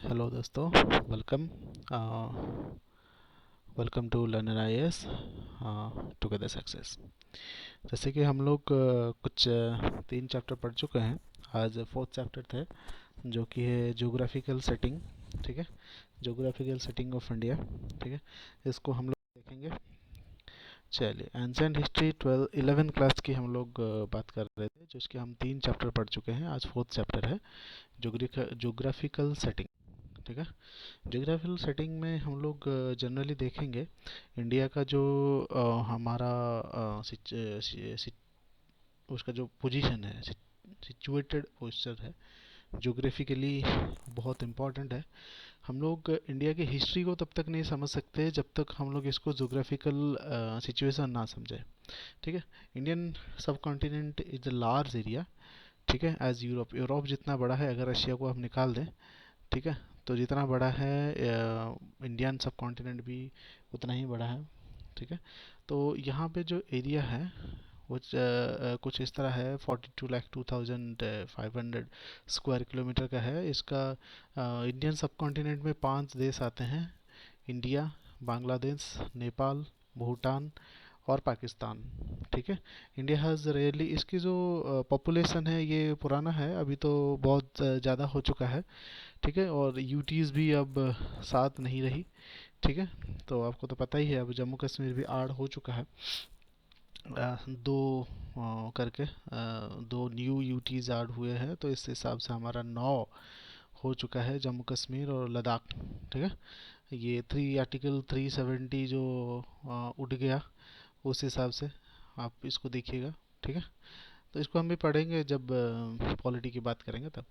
Hello दोस्तों, welcome welcome to learner IAS together success. जैसे कि हम लोग कुछ 3 चैप्टर पढ़ चुके हैं। आज फोर्थ चैप्टर थे जो कि है जोग्राफिकल सेटिंग। ठीक है, जोग्राफिकल सेटिंग ऑफ इंडिया। ठीक है, इसको हम लोग देखेंगे। चलिए, एंशिएंट हिस्ट्री 11 क्लास की हम लोग बात कर रहे थे, जिसके हम 3 चैप्टर पढ़ चुके हैं। आज फोर्थ चैप्टर है जोग्राफिकल सेटिंग। ठीक है, जियोग्राफिकल सेटिंग में हम लोग जनरली देखेंगे इंडिया का जो हमारा उसका जो पोजीशन है, सिचुएटेड पोस्चर है, जोग्राफिकली बहुत इम्पोर्टेंट है। हम लोग इंडिया की हिस्ट्री को तब तक नहीं समझ सकते जब तक हम लोग इसको जोग्राफिकल सिचुएशन ना समझे। ठीक है, इंडियन सब continent is a large area. ठीक है, एज यूरोप, यूरोप जितना बड़ा है, अगर रशिया को हम निकाल दें, ठीक है, तो जितना बड़ा है इंडियन सब कॉन्टिनेंट भी उतना ही बड़ा है। ठीक है, तो यहाँ पे जो एरिया है वो कुछ इस तरह है, 42,02,500 स्क्वायर किलोमीटर का है। इसका इंडियन सब कॉन्टिनेंट में 5 देश आते हैं: इंडिया, बांग्लादेश, नेपाल, भूटान और पाकिस्तान। ठीक है, इंडिया हैज़ रेयरली, इसकी जो पॉपुलेशन है ये पुराना है, अभी तो बहुत ज़्यादा हो चुका है। ठीक है, और यूटीज़ भी अब साथ नहीं रही। ठीक है, तो आपको तो पता ही है, अब जम्मू कश्मीर भी ऐड हो चुका है। दो करके दो न्यू यूटीज़ ऐड हुए हैं, तो इस हिसाब से हमारा 9 हो चुका है, जम्मू कश्मीर और लद्दाख। ठीक है, ये आर्टिकल 370 जो उठ गया, उस हिसाब से आप इसको देखिएगा। ठीक है, तो इसको हम भी पढ़ेंगे जब पॉलिटी की बात करेंगे तब।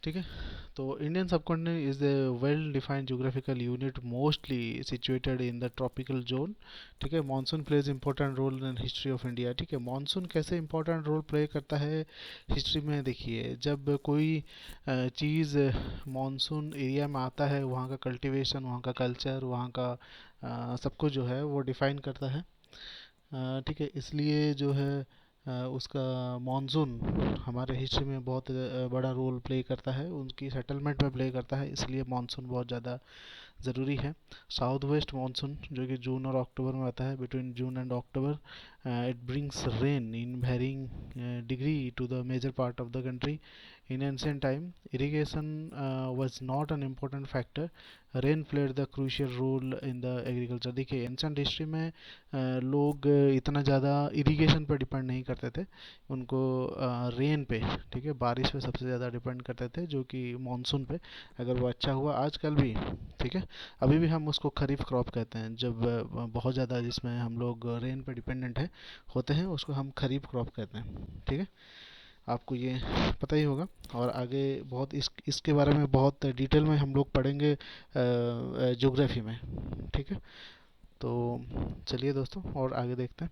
ठीक है, तो Indian subcontinent is a well defined geographical unit mostly situated in the tropical zone. ठीक है, monsoon plays important role in history of India. ठीक है, मानसून कैसे इंपॉर्टेंट रोल प्ले करता है हिस्ट्री में? देखिए, जब कोई चीज़ मानसून एरिया में आता है, वहाँ का कल्टीवेशन, वहाँ का कल्चर, वहाँ का सब कुछ जो है वो डिफाइन करता है। ठीक है, इसलिए जो है उसका मानसून हमारे हिस्ट्री में बहुत बड़ा रोल प्ले करता है, उनकी सेटलमेंट में प्ले करता है, इसलिए मानसून बहुत ज़्यादा ज़रूरी है। साउथ वेस्ट मानसून जो कि जून और अक्टूबर में आता है, between June and October, it brings rain in varying degree to the major part of the country. In ancient time irrigation was not an important factor. Rain played the crucial role in the agriculture. देखिए, ancient history में लोग इतना ज़्यादा irrigation पर depend नहीं करते थे, उनको रेन पे, ठीक है, बारिश पे सबसे ज़्यादा डिपेंड करते थे, जो कि मानसून पे। अगर वो अच्छा हुआ, आजकल भी, ठीक है, अभी भी हम उसको खरीफ क्रॉप कहते हैं, जब बहुत ज़्यादा जिसमें हम लोग रेन पे डिपेंडेंट है होते हैं, उसको हम खरीफ क्रॉप कहते हैं। ठीक है, आपको ये पता ही होगा। और आगे बहुत इसके बारे में बहुत डिटेल में हम लोग पढ़ेंगे ज्योग्राफी में। ठीक है, तो चलिए दोस्तों, और आगे देखते हैं।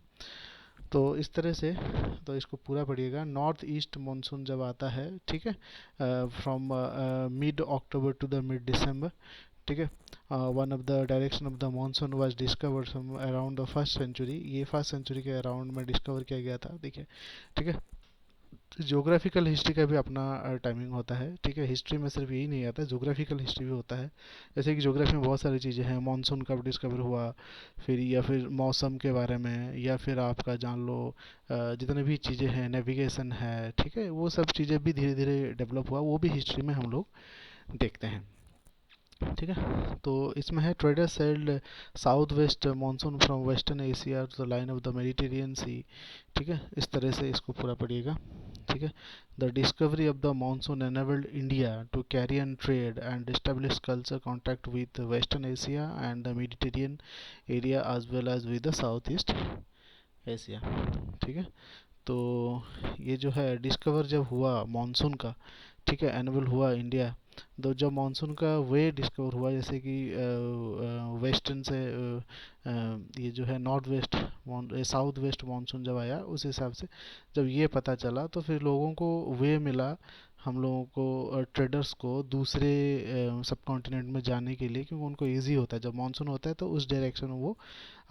तो इस तरह से, तो इसको पूरा पढ़िएगा। नॉर्थ ईस्ट मानसून जब आता है, ठीक है, from mid October to the mid December. ठीक है, one of the direction of the monsoon was discovered from around the first century. ये फर्स्ट सेंचुरी के अराउंड में डिस्कवर किया गया था। देखिए, ठीक है, ज्योग्राफिकल हिस्ट्री का भी अपना टाइमिंग होता है। ठीक है, हिस्ट्री में सिर्फ यही नहीं आता, ज्योग्राफिकल हिस्ट्री भी होता है। जैसे कि ज्योग्राफी में बहुत सारी चीज़ें हैं, मानसून कब डिस्कवर हुआ, फिर या फिर मौसम के बारे में, या फिर आपका जान लो जितने भी चीज़ें हैं, नेविगेशन है, ठीक है, वो सब चीज़ें भी धीरे धीरे डेवलप हुआ, वो भी हिस्ट्री में हम लोग देखते हैं। ठीक है, तो इसमें है trader sailed south west monsoon from western Asia to the line of the Mediterranean sea. ठीक है, इस तरह से इसको पूरा पढ़िएगा। ठीक है, the discovery of the monsoon enabled India to carry on trade and establish culture contact with western Asia and the Mediterranean area as well as with the south east Asia. ठीक है, तो ये जो है डिस्कवर जब हुआ monsoon का, ठीक है, एनुअल हुआ इंडिया, तो जब मानसून का वे डिस्कवर हुआ, जैसे कि वेस्टर्न से ये जो है north west, south west monsoon जब आया, उस हिसाब से जब ये पता चला, तो फिर लोगों को वे मिला, हम लोगों को ट्रेडर्स को दूसरे सब कॉन्टिनेंट में जाने के लिए, क्योंकि उनको इजी होता है, जब मानसून होता है तो उस डायरेक्शन में वो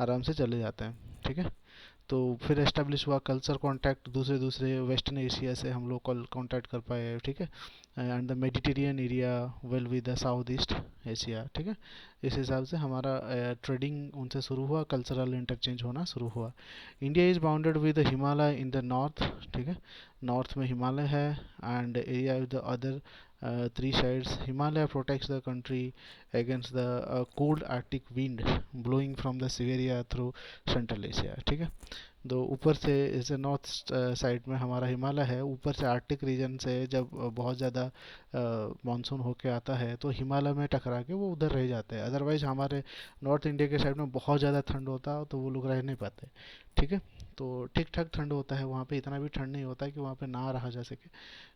आराम से चले जाते हैं। ठीक है, तो फिर एस्टेब्लिश हुआ कल्चर कांटेक्ट, दूसरे दूसरे वेस्टर्न एशिया से हम लोग कांटेक्ट कर पाए, ठीक है। And the Mediterranean area will be the south east Asia, ठीक है। इस हिसाब से हमारा ट्रेडिंग उनसे शुरू हुआ, कल्चरल इंटरचेंज होना शुरू हुआ। India is bounded with the Himalaya in the north, ठीक है। नॉर्थ में हिमालय है, and area with the other three sides. Himalaya protects the country against the cold Arctic wind blowing from the Siberia through Central Asia, ठीक है। तो ऊपर से जैसे नॉर्थ साइड में हमारा हिमालय है, ऊपर से आर्कटिक रीजन से जब बहुत ज़्यादा मानसून होके आता है तो हिमालय में टकरा के वो उधर रह जाते हैं। अदरवाइज हमारे नॉर्थ इंडिया के साइड में बहुत ज़्यादा ठंड होता है तो वो लोग रह नहीं पाते, ठीक है। तो ठीक ठाक ठंड होता है वहाँ पे, इतना भी ठंड नहीं होता है कि वहाँ पे ना रहा जा सके,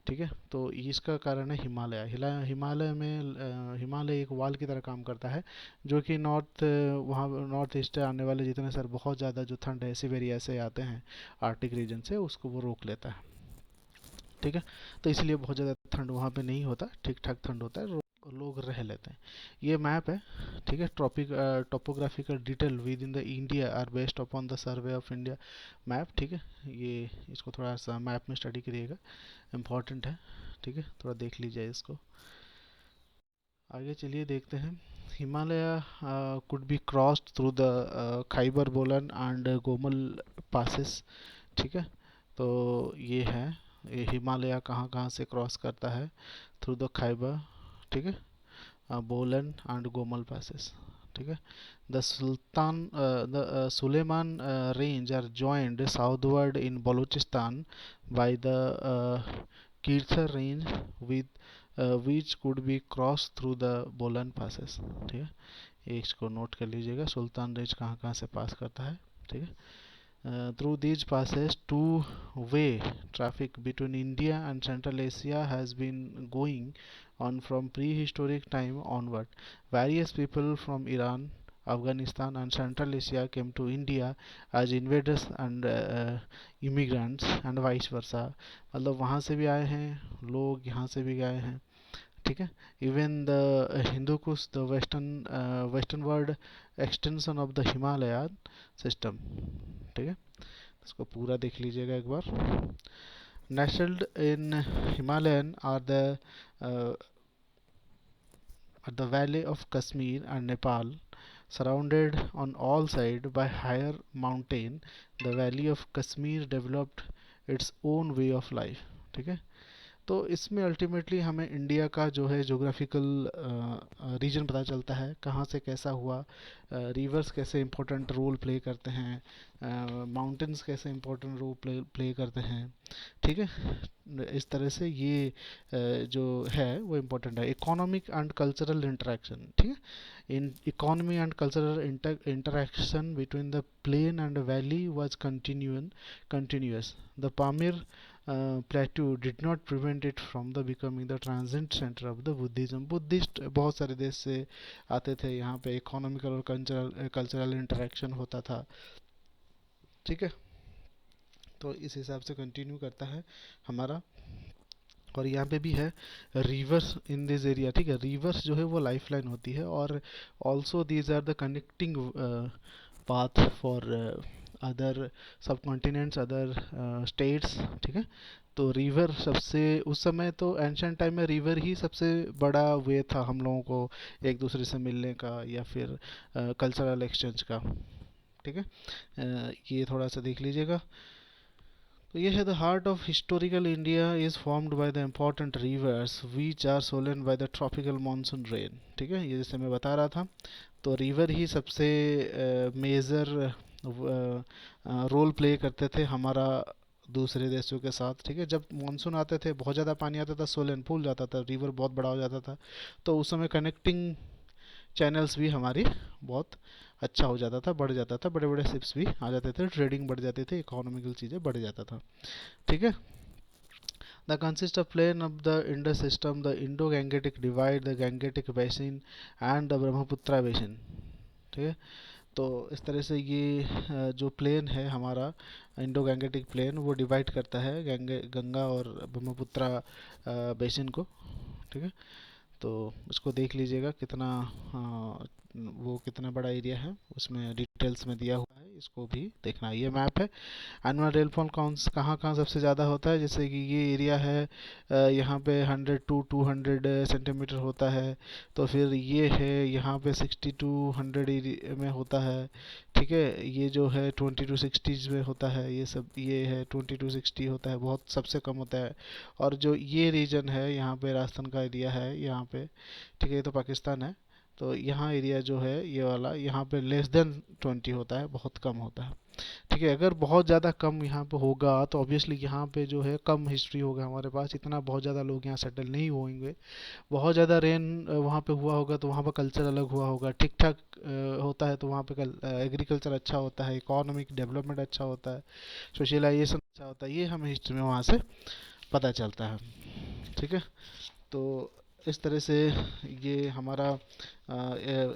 ठीक है। तो इसका कारण है हिमालय। हिमालय में हिमालय एक वाल की तरह काम करता है, जो कि वहाँ नॉर्थ ईस्ट से आने वाले जितने सर बहुत ज़्यादा जो ठंड है सिबेरिया से आते हैं आर्कटिक रीजन से, उसको वो रोक लेता है, ठीक है। तो इसलिए बहुत ज़्यादा ठंड वहाँ पे नहीं होता, ठीक ठाक ठंड होता है, लोग रह लेते हैं। ये मैप है, ठीक है। Topographical detail within the India are based upon the survey of India map, ठीक है। ये इसको थोड़ा सा मैप में स्टडी करिएगा, इम्पॉर्टेंट है, ठीक है। थोड़ा देख लीजिए इसको। आगे चलिए देखते हैं। Himalaya could be crossed through the Khyber बोलन एंड गोमल पासिस, ठीक है। तो ये है, ये हिमालय कहाँ कहाँ से क्रॉस करता है, थ्रू द खाइबर, ठीक है, बोलन एंड गोमल पासिस, ठीक है। The Sulaiman range are joined southward in Balochistan by the Kirthar range with which could be crossed through the Bolan passes, ठीक है। ये इसको नोट कर लीजिएगा, सुल्तान रेंज कहाँ कहाँ से पास करता है, ठीक है। Through these passes, two-way traffic between India and Central Asia has been going on from prehistoric time onward. Various people from Iran, Afghanistan and Central Asia came to India as invaders and immigrants and vice versa. मतलब वहाँ से भी आए हैं लोग, यहाँ से भी गए हैं, ठीक है। Even the Hindu Kush the western world extension of the Himalaya system, ठीक है। इसको पूरा देख लीजिएगा एक बार। nestled in Himalayan are the valley of Kashmir and Nepal, surrounded on all sides by higher mountain. The valley of Kashmir developed its own way of life, ठीक है। तो इसमें अल्टीमेटली हमें इंडिया का जो है जोग्राफिकल रीजन पता चलता है, कहाँ से कैसा हुआ, रिवर्स कैसे इम्पोर्टेंट रोल प्ले करते हैं, माउंटेन्स कैसे इम्पोर्टेंट रोल प्ले करते हैं, ठीक है। इस तरह से ये जो है वो इम्पोर्टेंट है। इकोनॉमिक एंड कल्चरल इंटरेक्शन, ठीक है। In economy and cultural interaction between the plain and valley was continuous. The Pamir plateau did not prevent it from the becoming the transit center of the Buddhism. Buddhist बहुत सारे देश से आते थे यहाँ पे, इकोनॉमिकल और कल्चरल इंटरेक्शन होता था, ठीक है। तो इस हिसाब से कंटिन्यू करता है हमारा। और यहाँ पे भी है रिवर्स इन दिस एरिया, ठीक है। रिवर्स जो है वो लाइफ लाइन होती है, और also these are the connecting path for other subcontinents, other states, ठीक है। तो रिवर सबसे उस समय तो एंशंट टाइम में रिवर ही सबसे बड़ा वे था हम लोगों को एक दूसरे से मिलने का या फिर कल्चरल एक्सचेंज का, ठीक है। ये थोड़ा सा देख लीजिएगा। तो ये है the heart of historical India is formed by the important rivers which are swollen by the tropical monsoon rain, ठीक है। ये जैसे मैं बता रहा था, तो रिवर ही सबसे मेजर रोल प्ले करते थे हमारा दूसरे देशों के साथ, ठीक है। जब मानसून आते थे बहुत ज़्यादा पानी आता था, सोलन फूल जाता था, रिवर बहुत बड़ा हो जाता था, तो उस समय कनेक्टिंग चैनल्स भी हमारी बहुत अच्छा हो जाता था, बढ़ जाता था, बड़े बड़े शिप्स भी आ जाते थे, ट्रेडिंग बढ़ जाती थी, इकोनॉमिकल चीज़ें बढ़ जाता था, ठीक है। The consist of plain of the Indus system, the Indo Gangetic divide, the Gangetic basin and the Brahmaputra basin, ठीक है। तो इस तरह से ये जो प्लेन है हमारा इंडो गैंगेटिक प्लेन, वो डिवाइड करता है गंगा और ब्रह्मपुत्रा बेसिन को, ठीक है। तो इसको देख लीजिएगा कितना वो कितना बड़ा एरिया है, उसमें डिटेल्स में दिया हुआ है। इसको भी देखना है। ये मैप है। एनुअल रेनफॉल कहाँ कहाँ सबसे ज़्यादा होता है, जैसे कि ये एरिया है, यहाँ पे 100 to 200 सेंटीमीटर होता है। तो फिर ये है यहाँ पे 60 to 100 में होता है। ठीक है, ये जो है 20 to 60 में होता है। ये सब ये है 20 to 60 होता है, बहुत सबसे कम होता है। और जो ये रीजन है यहाँ पे राजस्थान का एरिया है यहाँ पे, ठीक है, ये तो पाकिस्तान है। तो यहाँ एरिया जो है ये वाला, यहाँ पे लेस देन 20 होता है, बहुत कम होता है। ठीक है, अगर बहुत ज़्यादा कम यहाँ पे होगा तो ऑब्वियसली यहाँ पे जो है कम हिस्ट्री होगा हमारे पास, इतना बहुत ज़्यादा लोग यहाँ सेटल नहीं होंगे। बहुत ज़्यादा रेन वहाँ पे हुआ होगा तो वहाँ पर कल्चर अलग हुआ होगा, ठीक ठाक होता है तो वहाँ पे एग्रीकल्चर अच्छा होता है, इकोनॉमिक डेवलपमेंट अच्छा होता है, सोशलाइजेशन अच्छा होता है, ये हमें हिस्ट्री में वहाँ से पता चलता है। ठीक है, तो इस तरह से ये हमारा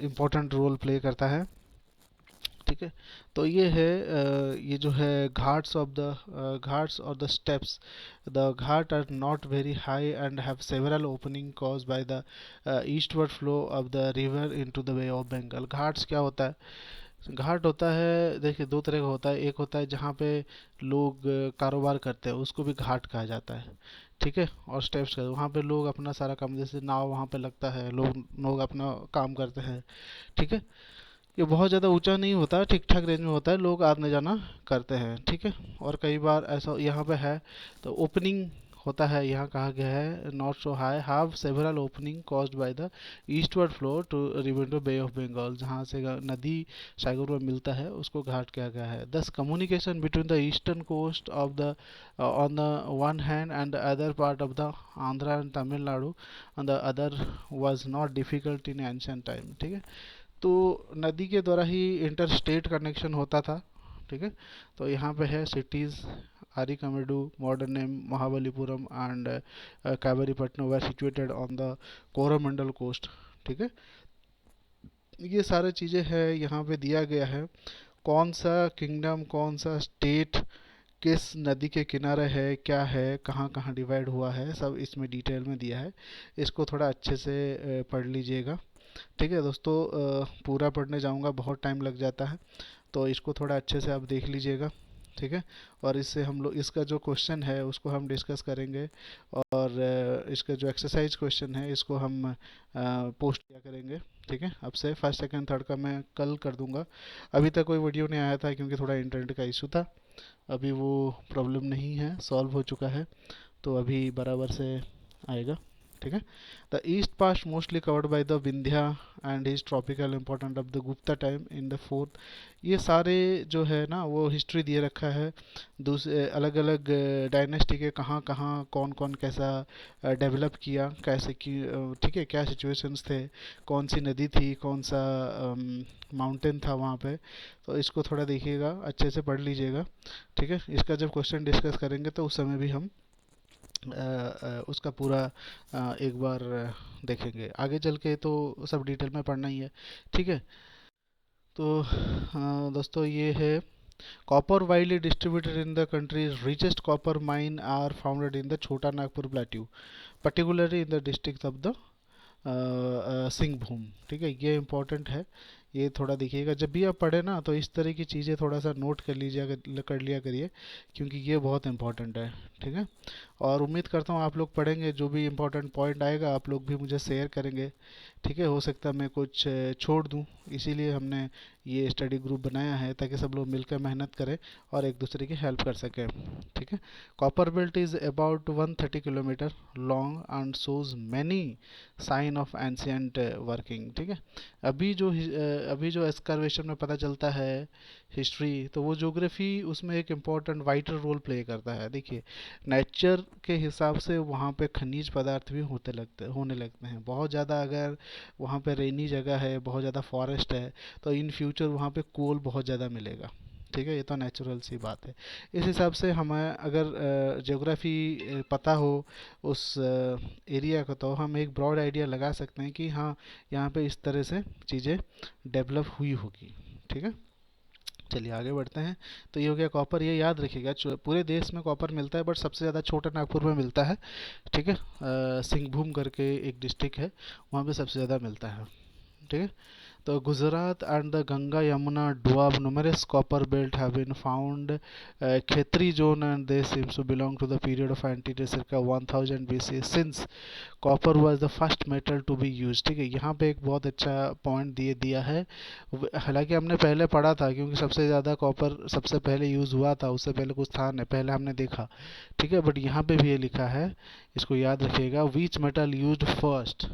इम्पोर्टेंट रोल प्ले करता है। ठीक है, तो ये है ये जो है घाट्स और the steps. The ghat are not very high and have several opening cause by the eastward flow of the river into the Bay of Bengal. Ghats क्या होता है? घाट होता है, देखिए दो तरह का होता है। एक होता है जहाँ पे लोग कारोबार करते हैं, उसको भी घाट कहा जाता है। ठीक है, और स्टेप्स का वहाँ पे लोग अपना सारा काम, जैसे नाव वहाँ पे लगता है, लोग लोग अपना काम करते हैं। ठीक है, ये बहुत ज़्यादा ऊंचा नहीं होता, ठीक ठाक रेंज में होता है, लोग आने जाना करते हैं। ठीक है, और कई बार ऐसा यहाँ पे है तो ओपनिंग होता है, यहाँ कहा गया है not so high, have several opening caused by the eastward flow to river to Bay of Bengal. जहाँ से नदी सागर में मिलता है उसको घाट कहा गया है। Thus communication between the eastern coast of the on the one hand and the other part of the Andhra and Tamil Nadu on the other was not difficult in ancient time. ठीक है, तो नदी के द्वारा ही इंटर स्टेट कनेक्शन होता था। ठीक है, तो यहाँ पे है cities Arikamedu, modern name Mahabalipuram and Kaveripattinam were situated on the Coromandel coast. ठीक है, ये सारे चीज़ें हैं यहाँ पे दिया गया है, कौन सा किंगडम कौन सा स्टेट किस नदी के किनारे है, क्या है, कहाँ कहाँ डिवाइड हुआ है, सब इसमें डिटेल में दिया है। इसको थोड़ा अच्छे से पढ़ लीजिएगा। ठीक है दोस्तों, पूरा पढ़ने जाऊंगा बहुत टाइम लग जाता है, तो इसको थोड़ा अच्छे से आप देख लीजिएगा। ठीक है, और इससे हम लोग इसका जो क्वेश्चन है उसको हम डिस्कस करेंगे, और इसका जो एक्सरसाइज क्वेश्चन है इसको हम पोस्ट किया करेंगे। ठीक है, अब से फर्स्ट सेकंड थर्ड का मैं कल कर दूंगा। अभी तक कोई वीडियो नहीं आया था क्योंकि थोड़ा इंटरनेट का इशू था। अभी वो प्रॉब्लम नहीं है, सॉल्व हो चुका है, तो अभी बराबर से आएगा। ठीक है, the east past mostly covered by the Vindhya and is tropical important of the Gupta time in the fourth. ये सारे जो है ना वो हिस्ट्री दिए रखा है, दूसरे अलग अलग डायनेस्टी के कहाँ कहाँ कौन कौन कैसा डेवलप किया, कैसे की, ठीक है, क्या सिचुएशंस थे, कौन सी नदी थी, कौन सा माउंटेन था वहाँ पे। तो इसको थोड़ा देखिएगा, अच्छे से पढ़ लीजिएगा। ठीक है, इसका जब क्वेश्चन डिस्कस करेंगे तो उस समय भी हम उसका पूरा एक बार देखेंगे। आगे चल के तो सब डिटेल में पढ़ना ही है। ठीक है, तो दोस्तों ये है copper widely distributed in the country, richest copper mine are founded in the Chota Nagpur plateau, particularly in the district of the Singhbhum. ठीक है, ये इम्पोर्टेंट है, ये थोड़ा देखिएगा जब भी आप पढ़े ना, तो इस तरह की चीज़ें थोड़ा सा नोट कर लीजिए, कर लिया करिए, क्योंकि ये बहुत इंपॉर्टेंट है। ठीक है, और उम्मीद करता हूँ आप लोग पढ़ेंगे, जो भी इम्पोर्टेंट पॉइंट आएगा आप लोग भी मुझे शेयर करेंगे। ठीक है, हो सकता है मैं कुछ छोड़ दूँ, इसीलिए हमने ये स्टडी ग्रुप बनाया है ताकि सब लोग मिलकर मेहनत करें और एक दूसरे की हेल्प कर सकें। ठीक है, copper belt is about 130 kilometre long and shows many sign of ancient working. ठीक है, अभी जो एक्सकर्वेशन में पता चलता है हिस्ट्री, तो वो ज्योग्राफी उसमें एक इम्पॉर्टेंट वाइटल रोल प्ले करता है। देखिए, नेचर के हिसाब से वहाँ पे खनिज पदार्थ भी होने लगते हैं बहुत ज़्यादा। अगर वहाँ पे रेनी जगह है, बहुत ज़्यादा फॉरेस्ट है, तो इन फ्यूचर वहाँ पे कोल बहुत ज़्यादा मिलेगा। ठीक है, ये तो नेचुरल सी बात है। इस हिसाब से हमें अगर ज्योग्राफी पता हो उस एरिया का, तो हम एक ब्रॉड आइडिया लगा सकते हैं कि हाँ यहाँ पे इस तरह से चीज़ें डेवलप हुई होगी। ठीक है, चलिए आगे बढ़ते हैं। तो ये हो गया कॉपर, ये याद रखिएगा पूरे देश में कॉपर मिलता है, बट सबसे ज़्यादा छोटा नागपुर में मिलता है। ठीक है, सिंहभूम करके एक डिस्ट्रिक्ट है, वहाँ पे सबसे ज़्यादा मिलता है। ठीक है, तो Gujarat and the Ganga Yamuna doab numerous copper belt have been found Khetri zone and they seems to belong to the period of antiquity circa 1000 BC since copper was the first metal to be use. ठीक है, यहाँ पे एक बहुत अच्छा point दिया है। हालांकि हमने पहले पढ़ा था, क्योंकि सबसे ज़्यादा कॉपर सबसे पहले यूज़ हुआ था, उससे पहले कुछ था नहीं, पहले हमने देखा। ठीक है, बट यहाँ पे भी ये लिखा है, इसको याद रखिएगा, which metal used first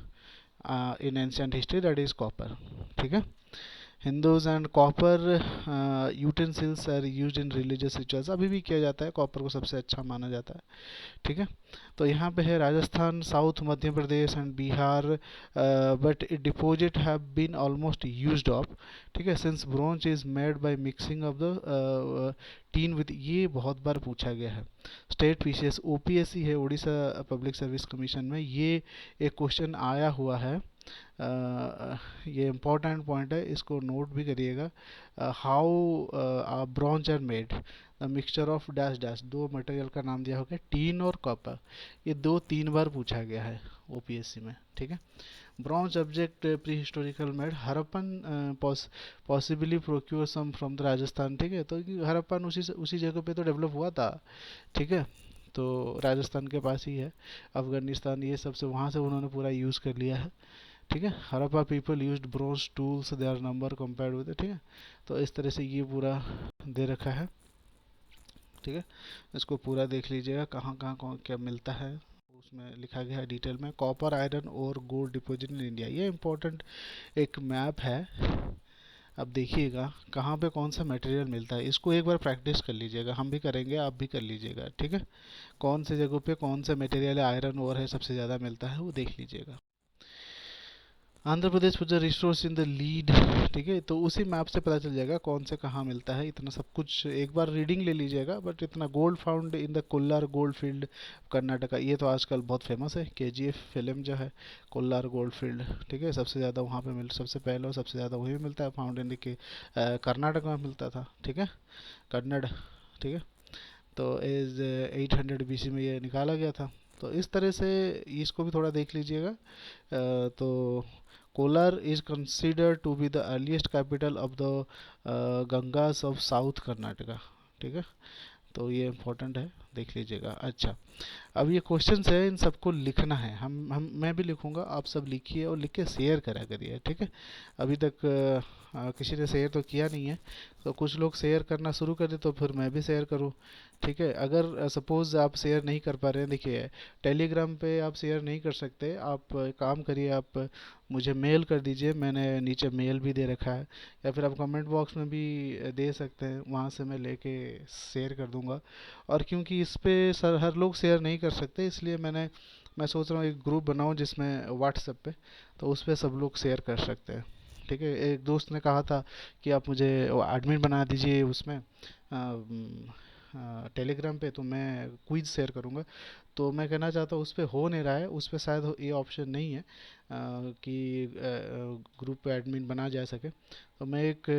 in ancient history, that is copper. ठीक है, Hindus and copper utensils are used in religious rituals, अभी भी किया जाता है, कॉपर को सबसे अच्छा माना जाता है। ठीक है, तो यहाँ पे है Rajasthan, south Madhya Pradesh and Bihar, but deposit have been almost used off. ठीक है, since bronze is made by mixing of the tin with, ये बहुत बार पूछा गया है। स्टेट पीसीएस ओपीएससी है, उड़ीसा पब्लिक सर्विस कमीशन में ये एक क्वेश्चन आया हुआ है। ये इम्पोर्टेंट पॉइंट है, इसको नोट भी करिएगा। How bronze are made, the mixture of dash dash, दो मटेरियल का नाम दिया होगा, टीन और कॉपर। ये दो तीन बार पूछा गया है ओपीएससी में। ठीक है, bronze object pre historical made, Harappan possibly procure some from the Rajasthan. ठीक है, तो हड़प्पन उसी जगह पे तो डेवलप हुआ था। ठीक है, तो राजस्थान के पास ही है, अफगानिस्तान ये सब से, वहाँ से उन्होंने पूरा यूज़ कर लिया है। ठीक है, Harappa people used bronze tools, they are number compared with. ठीक है, तो इस तरह से ये पूरा दे रखा है। ठीक है, इसको पूरा देख लीजिएगा, कहाँ कहाँ कौन क्या मिलता है, उसमें लिखा गया है डिटेल में। कॉपर आयरन और गोल्ड डिपॉजिट इन इंडिया, ये इंपॉर्टेंट एक मैप है। अब देखिएगा कहाँ पे कौन सा मटेरियल मिलता है, इसको एक बार प्रैक्टिस कर लीजिएगा, हम भी करेंगे, आप भी कर लीजिएगा। ठीक है, कौन से जगह पे कौन सा मटेरियल है, आयरन और है सबसे ज़्यादा मिलता है, वो देख लीजिएगा। Andhra Pradesh put the resource in the lead. ठीक है, तो उसी मैप से पता चल जाएगा कौन से कहाँ मिलता है, इतना सब कुछ एक बार रीडिंग ले लीजिएगा। बट इतना, gold found in the Kolar gold field Karnataka, ये तो आजकल बहुत फेमस है, केजीएफ फिल्म जो है, कोल्लार गोल्ड फील्ड। ठीक है, सबसे ज़्यादा वहाँ पे सबसे पहले और सबसे ज़्यादा वही मिलता है, फाउंड इन के कर्नाटक में मिलता था। ठीक है, कन्नड़। ठीक है, तो एज 800 BC में ये निकाला गया था। तो इस तरह से इसको भी थोड़ा देख लीजिएगा। तो Kolar is considered to be the earliest capital of the Gangas of south Karnataka. ठीक है, तो ये इम्पोर्टेंट है, देख लीजिएगा। अच्छा, अब ये क्वेश्चंस है, इन सबको लिखना है, हम मैं भी लिखूंगा, आप सब लिखिए और लिख के शेयर करा करिए। ठीक है, अभी तक किसी ने शेयर तो किया नहीं है, तो कुछ लोग शेयर करना शुरू कर दे तो फिर मैं भी शेयर करूँ। ठीक है, अगर सपोज़ आप शेयर नहीं कर पा रहे हैं, देखिए टेलीग्राम पे आप शेयर नहीं कर सकते, आप एक काम करिए, आप मुझे मेल कर दीजिए, मैंने नीचे मेल भी दे रखा है, या फिर आप कमेंट बॉक्स में भी दे सकते हैं, वहाँ से मैं लेके शेयर कर दूँगा। और क्योंकि इस पे सर हर लोग शेयर नहीं कर सकते, इसलिए मैं सोच रहा हूँ एक ग्रुप बनाऊँ जिसमें व्हाट्सएप पे, तो उस पर सब लोग शेयर कर सकते हैं। ठीक है, एक दोस्त ने कहा था कि आप मुझे एडमिन बना दीजिए उसमें टेलीग्राम पे, तो मैं क्विज शेयर करूँगा। तो मैं कहना चाहता हूँ उस पर हो नहीं रहा है, उस पर शायद ये ऑप्शन नहीं है कि ग्रुप पे एडमिन बना जा सके। तो मैं एक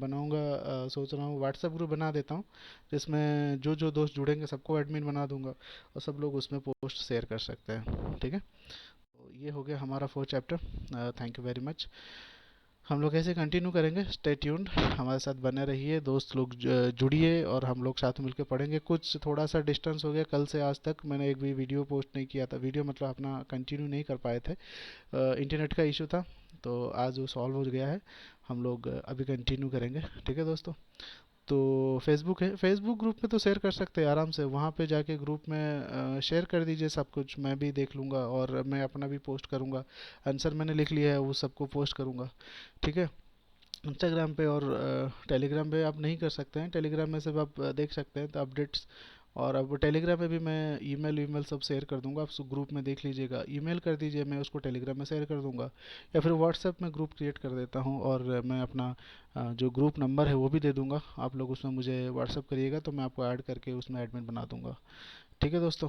बनाऊँगा, सोच रहा हूँ व्हाट्सएप ग्रुप बना देता हूँ, जिसमें जो जो दोस्त जुड़ेंगे सबको एडमिन बना दूंगा, और सब लोग उसमें पोस्ट शेयर कर सकते हैं। ठीक है, तो ये हो गया हमारा 4 chapter. Thank you very much. हम लोग ऐसे कंटिन्यू करेंगे, स्टे ट्यून्ड, हमारे साथ बने रहिए, दोस्त लोग जुड़िए, और हम लोग साथ मिलकर पढ़ेंगे। कुछ थोड़ा सा डिस्टेंस हो गया कल से आज तक, मैंने एक भी वीडियो पोस्ट नहीं किया था, वीडियो मतलब अपना कंटिन्यू नहीं कर पाए थे, इंटरनेट का इशू था, तो आज वो सॉल्व हो गया है, हम लोग अभी कंटिन्यू करेंगे। ठीक है दोस्तों, तो फेसबुक है, फेसबुक ग्रुप में तो शेयर कर सकते हैं आराम से, वहाँ पे जाके ग्रुप में शेयर कर दीजिए सब कुछ, मैं भी देख लूँगा और मैं अपना भी पोस्ट करूँगा, आंसर मैंने लिख लिया है वो सबको पोस्ट करूँगा। ठीक है, इंस्टाग्राम पे और टेलीग्राम पे आप नहीं कर सकते हैं, टेलीग्राम में सिर्फ आप देख सकते हैं तो अपडेट्स, और अब टेलीग्राम पे भी मैं ईमेल सब शेयर कर दूंगा, आप ग्रुप में देख लीजिएगा, ईमेल कर दीजिए, मैं उसको टेलीग्राम में शेयर कर दूंगा, या फिर व्हाट्सएप में ग्रुप क्रिएट कर देता हूँ, और मैं अपना जो ग्रुप नंबर है वो भी दे दूंगा, आप लोग उसमें मुझे व्हाट्सएप करिएगा तो मैं आपको ऐड करके उसमें एडमिन बना दूंगा। ठीक है दोस्तों।